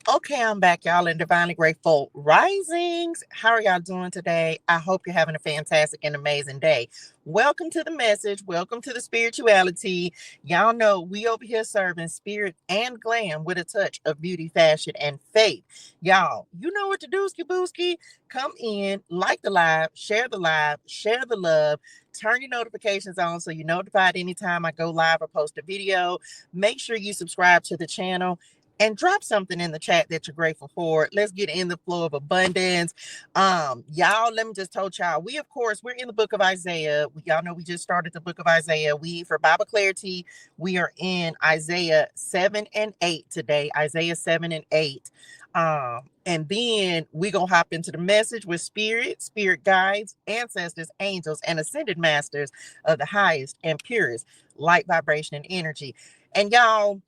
Okay, I'm back, y'all, in Divinely Grateful Risings. How are y'all doing today? I hope you're having a fantastic and amazing day. Welcome to the message. Welcome to the spirituality. Y'all know we over here serving spirit and glam with a touch of beauty, fashion, and faith. Y'all, you know what to do, ski booski. Come in, like the live, share the love, turn your notifications on so you're notified anytime I go live or post a video. Make sure you subscribe to the channel and drop something in the chat that you're grateful for. Let's get in the flow of abundance. Y'all, let me just tell y'all, we of course we're in the book of Isaiah. Y'all know we just started the book of Isaiah. We for Bible ClariTEA, we are in Isaiah 7 and 8 today. Isaiah 7 and 8. And then we gonna hop into the message with spirit guides, ancestors, angels, and ascended masters of the highest and purest light, vibration, and energy. And y'all,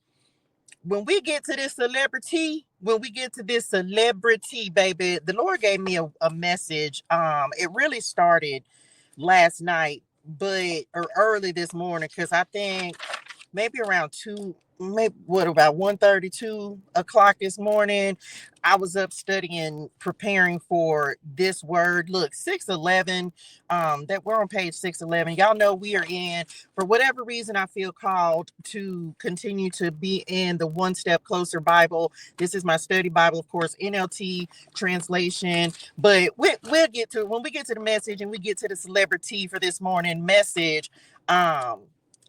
when we get to this celebrity, baby, the Lord gave me a message. It really started last night, but or early this morning, because I think maybe around maybe what about 1:32 o'clock this morning. I was up studying, preparing for this word. Look, 611. That we're on page 611. Y'all know we are in, for whatever reason, I feel called to continue to be in the One Step Closer Bible. This is my study Bible, of course, NLT translation. But we'll get to it when we get to the message and we get to the celebrity for this morning message. Um,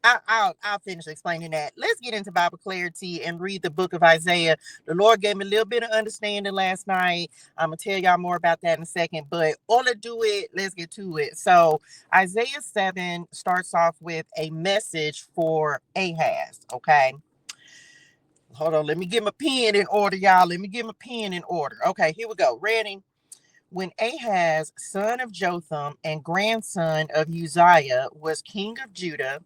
I'll finish explaining that. Let's get into Bible ClariTEA and read the book of Isaiah. The Lord gave me a little bit of understanding last night. I'm gonna tell y'all more about that in a second. But all to do it, let's get to it. So Isaiah 7 starts off with a message for Ahaz. Okay. Hold on, let me get my pen in order, y'all. Let me get my pen in order. Okay, here we go. Ready? When Ahaz, son of Jotham and grandson of Uzziah, was king of Judah,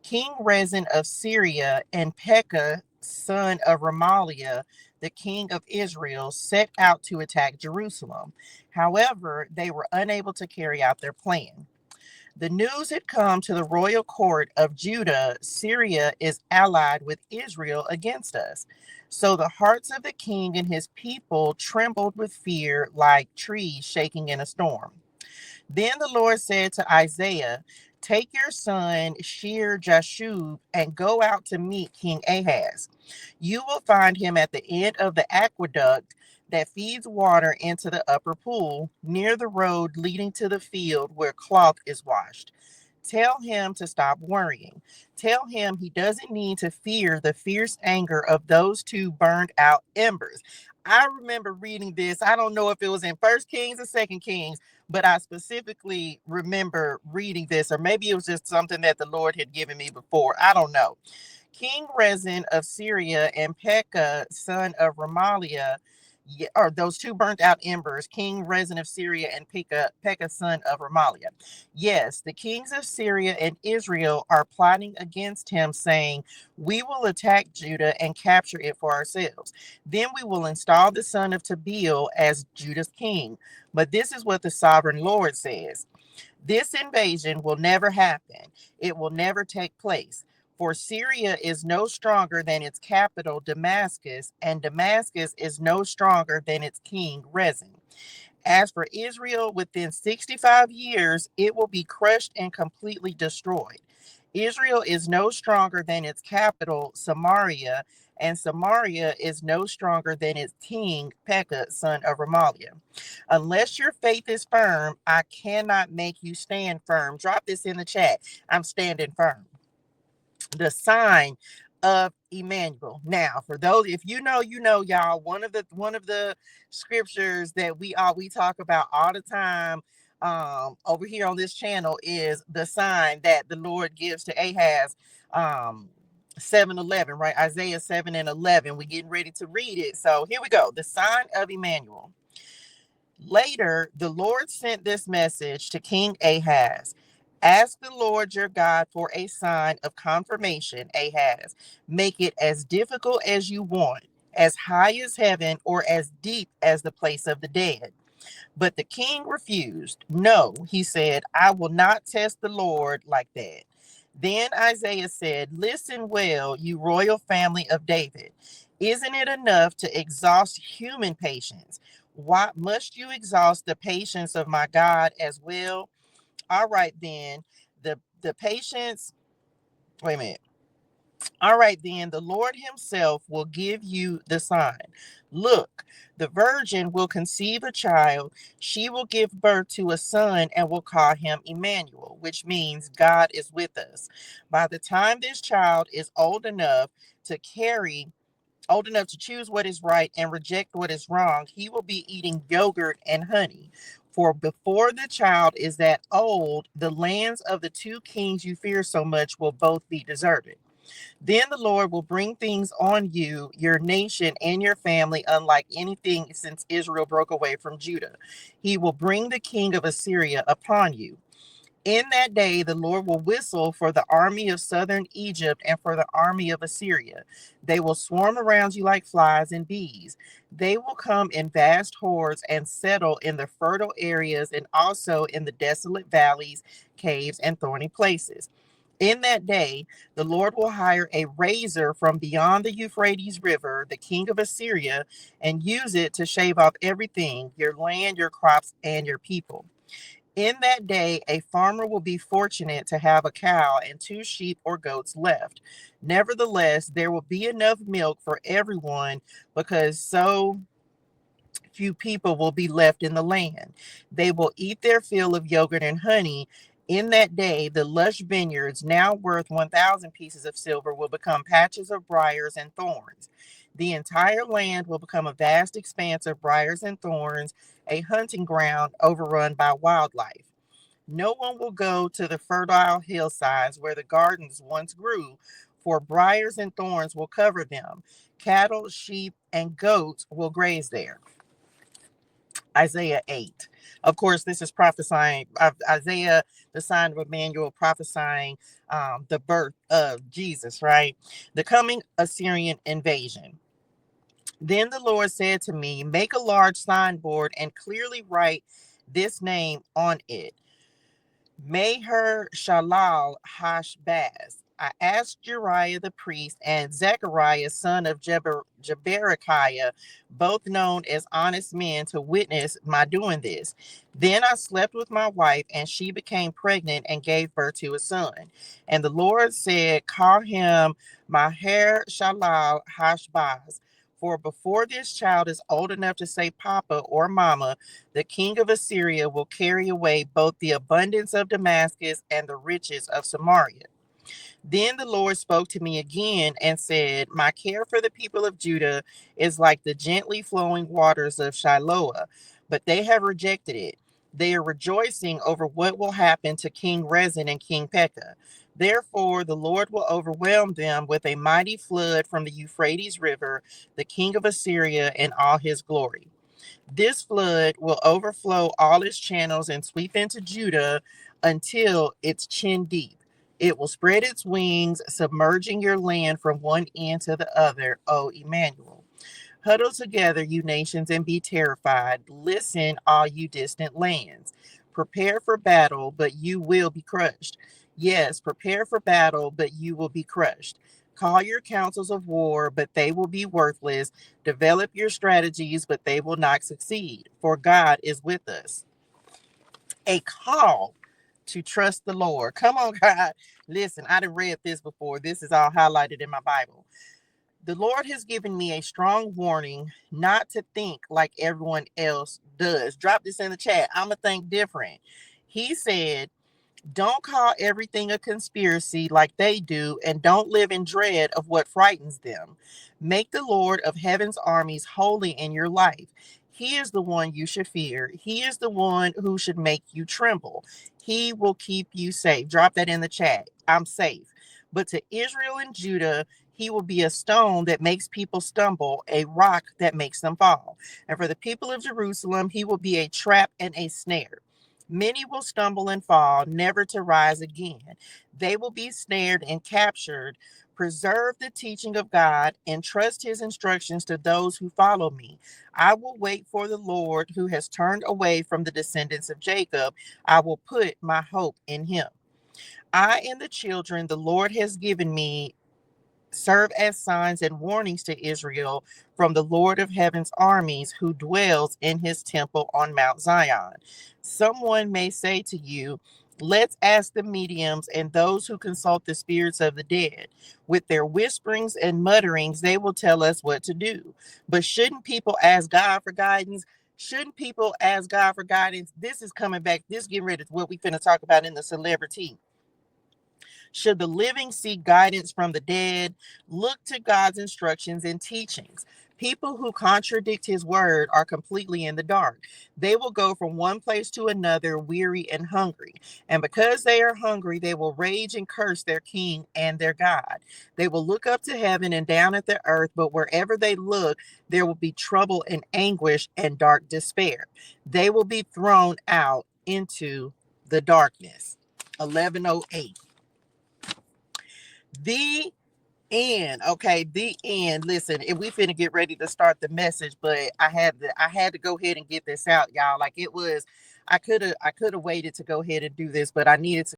King Rezin of Syria and Pekah, son of Remaliah, the king of Israel, set out to attack Jerusalem. However, they were unable to carry out their plan. The news had come to the royal court of Judah: Syria is allied with Israel against us. So the hearts of the king and his people trembled with fear like trees shaking in a storm. Then the Lord said to Isaiah, take your son Shear Jashub and go out to meet King Ahaz. You will find him at the end of the aqueduct that feeds water into the upper pool, near the road leading to the field where cloth is washed. Tell him to stop worrying. Tell him he doesn't need to fear the fierce anger of those two burned out embers. I remember reading this. I don't know if it was in First Kings or Second Kings, but I specifically remember reading this, or maybe it was just something that the Lord had given me before. I don't know. King Rezin of Syria and Pekah, son of Remaliah, or those two burnt out embers, King Rezin of Syria and Pekah, son of Remaliah. Yes, the kings of Syria and Israel are plotting against him, saying, we will attack Judah and capture it for ourselves. Then we will install the son of Tabeel as Judah's king. But this is what the sovereign Lord says. This invasion will never happen. It will never take place. For Syria is no stronger than its capital, Damascus, and Damascus is no stronger than its king, Rezin. As for Israel, within 65 years, it will be crushed and completely destroyed. Israel is no stronger than its capital, Samaria, and Samaria is no stronger than its king, Pekah, son of Remaliah. Unless your faith is firm, I cannot make you stand firm. Drop this in the chat. I'm standing firm. The sign of Emmanuel. Now, for those, if you know, you know, y'all. One of the scriptures that we talk about all the time over here on this channel is the sign that the Lord gives to Ahaz. 7:11, right? Isaiah 7 and 11. We're getting ready to read it. So here we go. The sign of Emmanuel. Later, the Lord sent this message to King Ahaz. Ask the Lord your God for a sign of confirmation, Ahaz. Make it as difficult as you want, as high as heaven or as deep as the place of the dead. But the king refused. No, he said, I will not test the Lord like that. Then Isaiah said, "Listen well, you royal family of David. Isn't it enough to exhaust human patience? Why must you exhaust the patience of my God as well?" All right, then. The patience, wait a minute. All right, then, the Lord Himself will give you the sign. Look, the virgin will conceive a child. She will give birth to a son and will call him Emmanuel, which means God is with us. By the time this child is old enough to choose what is right and reject what is wrong, he will be eating yogurt and honey. For before the child is that old, the lands of the two kings you fear so much will both be deserted. Then the Lord will bring things on you, your nation, and your family, unlike anything since Israel broke away from Judah. He will bring the king of Assyria upon you. In that day, the Lord will whistle for the army of southern Egypt and for the army of Assyria. They will swarm around you like flies and bees. They will come in vast hordes and settle in the fertile areas and also in the desolate valleys, caves, and thorny places. In that day, the Lord will hire a razor from beyond the Euphrates River, the king of Assyria, and use it to shave off everything, your land, your crops, and your people. In that day, a farmer will be fortunate to have a cow and two sheep or goats left. Nevertheless, there will be enough milk for everyone because so few people will be left in the land. They will eat their fill of yogurt and honey. In that day, the lush vineyards, now worth 1,000 pieces of silver, will become patches of briars and thorns. The entire land will become a vast expanse of briars and thorns, a hunting ground overrun by wildlife. No one will go to the fertile hillsides where the gardens once grew, for briars and thorns will cover them. Cattle, sheep, and goats will graze there. Isaiah 8. Of course, this is prophesying Isaiah, the sign of Emmanuel, prophesying the birth of Jesus, right? The coming Assyrian invasion. Then the Lord said to me, "Make a large signboard and clearly write this name on it: Meher Shalal Hashbaz." I asked Uriah the priest and Zechariah, son of Jeberechiah, both known as honest men, to witness my doing this. Then I slept with my wife, and she became pregnant and gave birth to a son. And the Lord said, "Call him Maher Shalal Hashbaz. For before this child is old enough to say Papa or Mama, the king of Assyria will carry away both the abundance of Damascus and the riches of Samaria." Then the Lord spoke to me again and said, "My care for the people of Judah is like the gently flowing waters of Shiloah, but they have rejected it. They are rejoicing over what will happen to King Rezin and King Pekah. Therefore, the Lord will overwhelm them with a mighty flood from the Euphrates River, the king of Assyria, and all his glory. This flood will overflow all its channels and sweep into Judah until it's chin deep. It will spread its wings, submerging your land from one end to the other, O Emmanuel. Huddle together, you nations, and be terrified. Listen, all you distant lands. Prepare for battle, but you will be crushed. Yes, prepare for battle, but you will be crushed. Call your councils of war, but they will be worthless. Develop your strategies, but they will not succeed, for God is with us. A call to trust the Lord. Come on, God. Listen, I done read this before. This is all highlighted in my Bible. The Lord has given me a strong warning not to think like everyone else does. Drop this in the chat. I'm going to think different. He said, "Don't call everything a conspiracy like they do, and don't live in dread of what frightens them. Make the Lord of heaven's armies holy in your life. He is the one you should fear. He is the one who should make you tremble. He will keep you safe." Drop that in the chat. I'm safe. But to Israel and Judah, he will be a stone that makes people stumble, a rock that makes them fall. And for the people of Jerusalem, he will be a trap and a snare. Many will stumble and fall, never to rise again. They will be snared and captured. Preserve the teaching of God and trust his instructions to those who follow me. I will wait for the Lord who has turned away from the descendants of Jacob. I will put my hope in him. I and the children the Lord has given me serve as signs and warnings to Israel from the Lord of heaven's armies who dwells in his temple on Mount Zion. Someone may say to you, let's ask the mediums and those who consult the spirits of the dead. With their whisperings and mutterings, they will tell us what to do. But shouldn't people ask God for guidance? Shouldn't people ask God for guidance? This is coming back. This getting ready to what we finna talk about in the celebrity. Should the living seek guidance from the dead? Look to God's instructions and teachings. People who contradict his word are completely in the dark. They will go from one place to another, weary and hungry. And because they are hungry, they will rage and curse their king and their God. They will look up to heaven and down at the earth, but wherever they look, there will be trouble and anguish and dark despair. They will be thrown out into the darkness. 1108. The end. Okay, the end. Listen, if we finna get ready to start the message, but I had to go ahead and get this out, y'all. Like it was, I could have waited to go ahead and do this, but I needed to